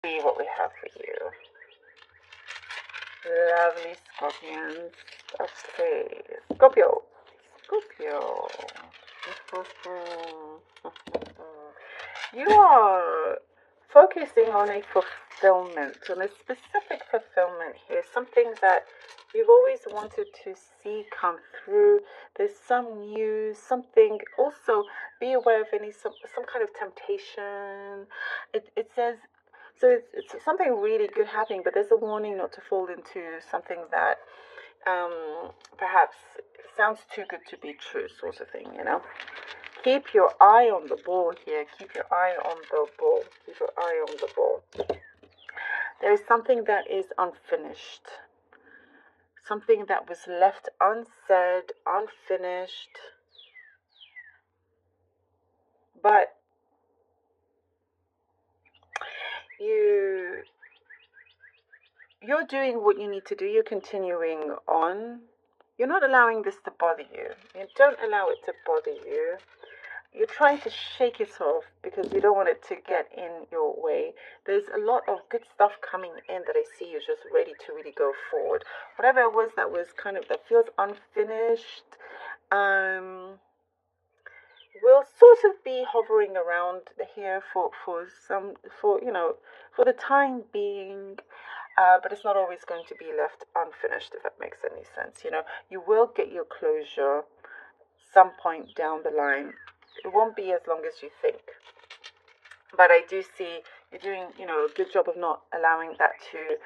See what we have for you. Lovely Scorpions. Okay, Scorpio. Scorpio. You are focusing on a fulfillment, on a specific fulfillment here, something that you've always wanted to see come through. There's some news, something. Also, be aware of some kind of temptation. It says so. It's something really good happening, but there's a warning not to fall into something that perhaps sounds too good to be true, sort of thing. Keep your eye on the ball here. Keep your eye on the ball. Keep your eye on the ball. There is something that is unfinished. Something that was left unsaid, unfinished. But you're doing what you need to do. You're continuing on. You're not allowing this to bother you. You don't allow it to bother you. You're trying to shake it off because you don't want it to get in your way. There's a lot of good stuff coming in that I see you're just ready to really go forward. Whatever it was that feels unfinished, will sort of be hovering around here for the time being. But it's not always going to be left unfinished, if that makes any sense. You will get your closure some point down the line. It won't be as long as you think. But I do see you're doing, a good job of not allowing that to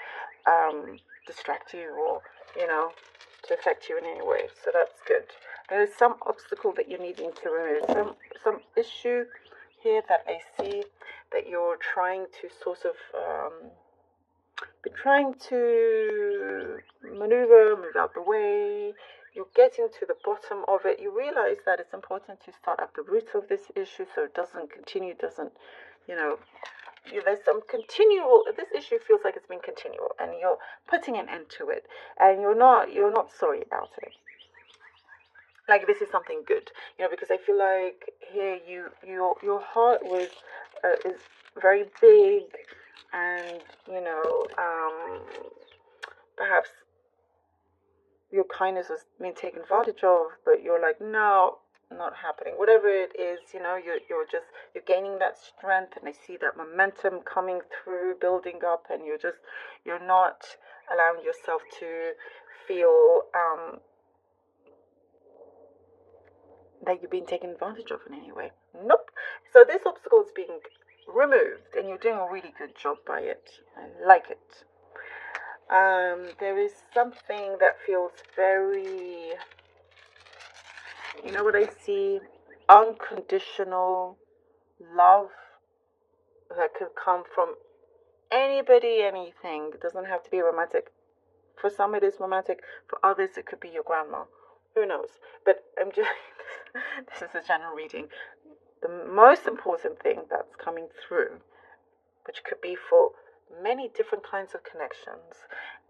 distract you or, to affect you in any way. So that's good. There is some obstacle that you're needing to remove. Some issue here that I see that you're trying to sort of move out the way. You're getting to the bottom of it. You realize that it's important to start at the root of this issue so it doesn't continue, there's some this issue feels like it's been continual and you're putting an end to it and you're not sorry about it. Like this is something good, because I feel like here your heart is very big and, perhaps your kindness was being taken advantage of, but you're like, no, not happening. Whatever it is, you're gaining that strength, and I see that momentum coming through, building up, and you're not allowing yourself to feel that you're being taken advantage of in any way. Nope. So this obstacle is being removed, and you're doing a really good job by it. I like it. There is something that feels very, what I see, unconditional love that could come from anybody, anything. It doesn't have to be romantic. For some it is romantic, for others it could be your grandma. Who knows? But I'm just, this is a general reading. The most important thing that's coming through, which could be for many different kinds of connections,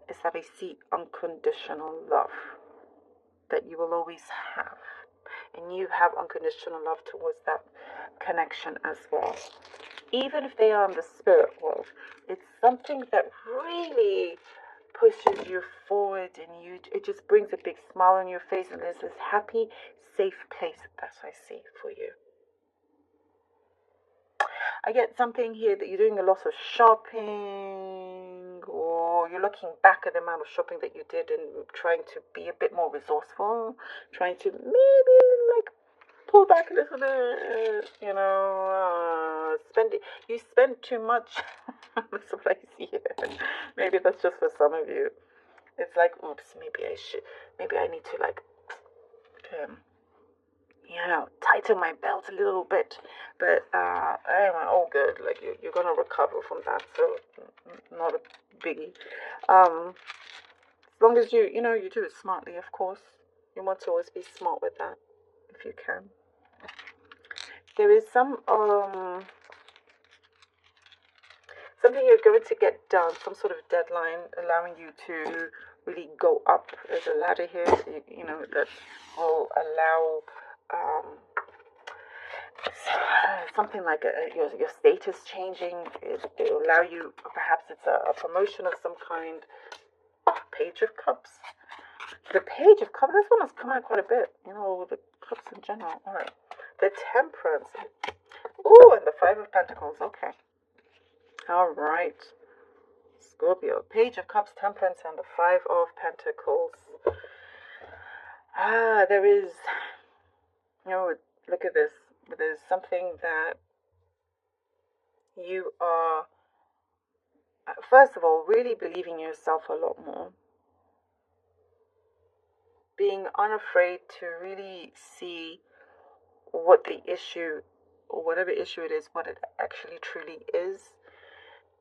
is that I see unconditional love that you will always have. And you have unconditional love towards that connection as well. Even if they are in the spirit world, it's something that really pushes you forward and it just brings a big smile on your face, and there's this happy, safe place that I see for you. I get something here that you're doing a lot of shopping, or you're looking back at the amount of shopping that you did and trying to be a bit more resourceful, trying to maybe pull back a little bit, you spend too much. That's what I see here. Maybe that's just for some of you. It's like, oops, maybe I need to tighten my belt a little bit. But anyway, all good. Like you're gonna recover from that, so not a biggie. As long as you do it smartly, of course. You want to always be smart with that, if you can. There is something you're going to get done, some sort of deadline allowing you to really go up. There's a ladder here, that will allow something like your status changing. It'll allow you, perhaps it's a promotion of some kind. Oh, Page of Cups. The Page of Cups, this one has come out quite a bit, with the cups in general. All right. The Temperance. Oh, and the Five of Pentacles. Okay. All right. Scorpio. Page of Cups, Temperance, and the Five of Pentacles. There is, look at this. There's something that you are, first of all, really believing in yourself a lot more. Being unafraid to really see what the issue, or whatever issue it is, what it actually truly is.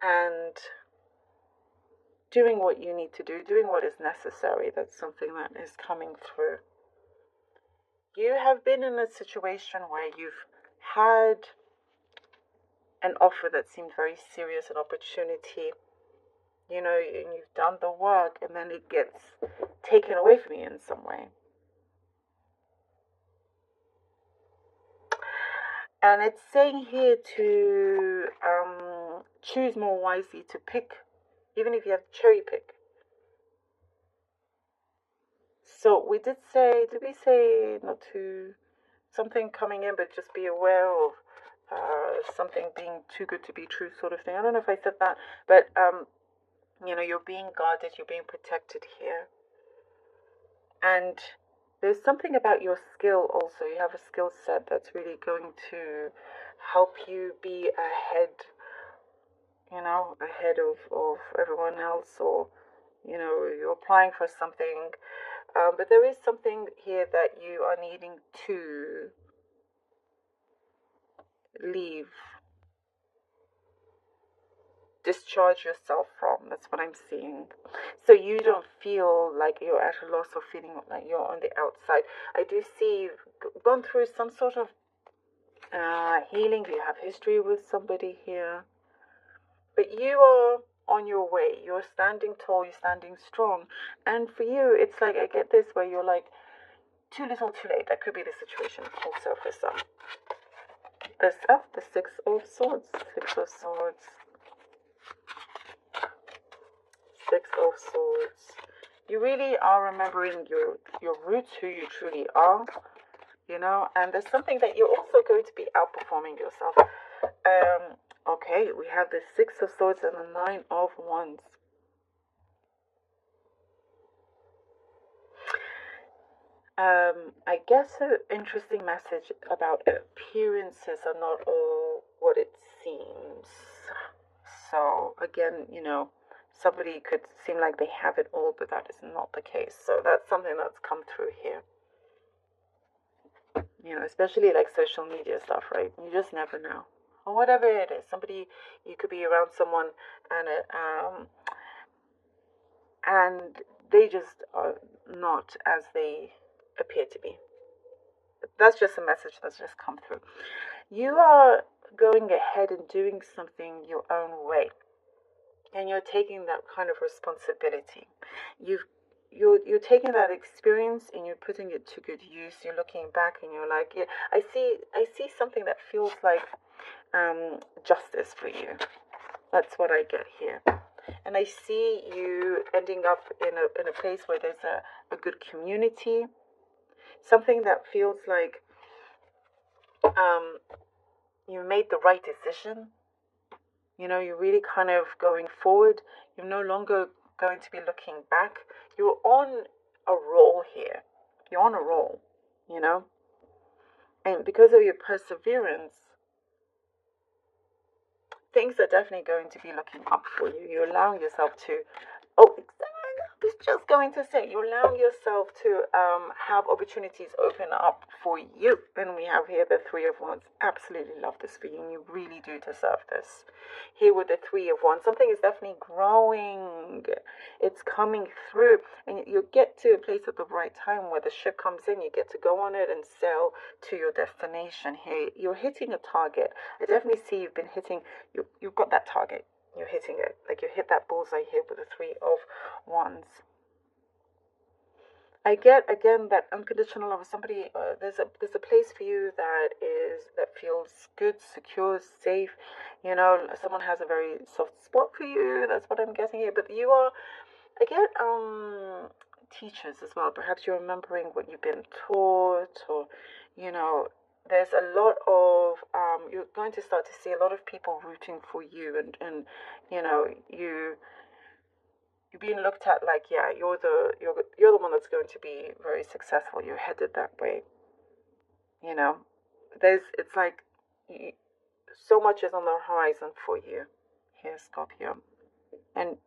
And doing what you need to do, doing what is necessary. That's something that is coming through. You have been in a situation where you've had an offer that seemed very serious, an opportunity, and you've done the work, and then it gets taken away from you in some way. And it's saying here to choose more wisely, to pick, even if you have to cherry pick. So did we say not to, something coming in, but just be aware of something being too good to be true sort of thing. I don't know if I said that, but you're being guarded, you're being protected here. And there's something about your skill also. You have a skill set that's really going to help you be ahead, ahead of everyone else, or, you're applying for something. But there is something here that you are needing to leave, discharge yourself from. That's what I'm seeing. So you don't feel like you're at a loss, or feeling like you're on the outside. I do see you've gone through some sort of healing. You have history with somebody here, but you are on your way. You're standing tall, you're standing strong. And for you, it's like, I get this, where you're like, too little, too late. That could be the situation also for some. The Six of Swords. Six of Swords. Six of Swords. You really are remembering your roots, who you truly are, and there's something that you're also going to be outperforming yourself. Okay, we have the Six of Swords and the Nine of Wands. I guess an interesting message about appearances are not all what it seems. So again, somebody could seem like they have it all, but that is not the case. So that's something that's come through here. Especially like social media stuff, right? You just never know. Or whatever it is. Somebody, you could be around someone and they just are not as they appear to be. That's just a message that's just come through. You are going ahead and doing something your own way. And you're taking that kind of responsibility. You're taking that experience and you're putting it to good use. You're looking back and you're like, yeah, I see something that feels like justice for you. That's what I get here. And I see you ending up in a place where there's a good community. Something that feels like you made the right decision. You're really kind of going forward. You're no longer going to be looking back. You're on a roll here. You're on a roll, And because of your perseverance, things are definitely going to be looking up for you. You're allowing yourself to, I was just going to say, you're allowing yourself to have opportunities open up for you. And we have here the Three of Wands. Absolutely love this for you, and you really do deserve this. Here with the Three of Wands, something is definitely growing. It's coming through, and you get to a place at the right time where the ship comes in. You get to go on it and sail to your destination. Here, you're hitting a target. I definitely see you've been hitting. You've got that target. You're hitting it. Like you hit that bullseye here with the Three of Wands. I get again that unconditional love of somebody. There's a place for you that feels good, secure, safe. You know, someone has a very soft spot for you. That's what I'm getting here. But you are, I get teachers as well. Perhaps you're remembering what you've been taught, or you know, there's a lot of you're going to start to see a lot of people rooting for you, and you know, you're being looked at like, yeah, you're the one that's going to be very successful. You're headed that way. You know, it's like so much is on the horizon for you here, Scorpio, and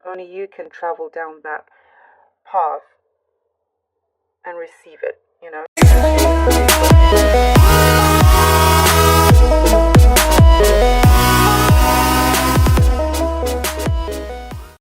only you can travel down that path and receive it. You know.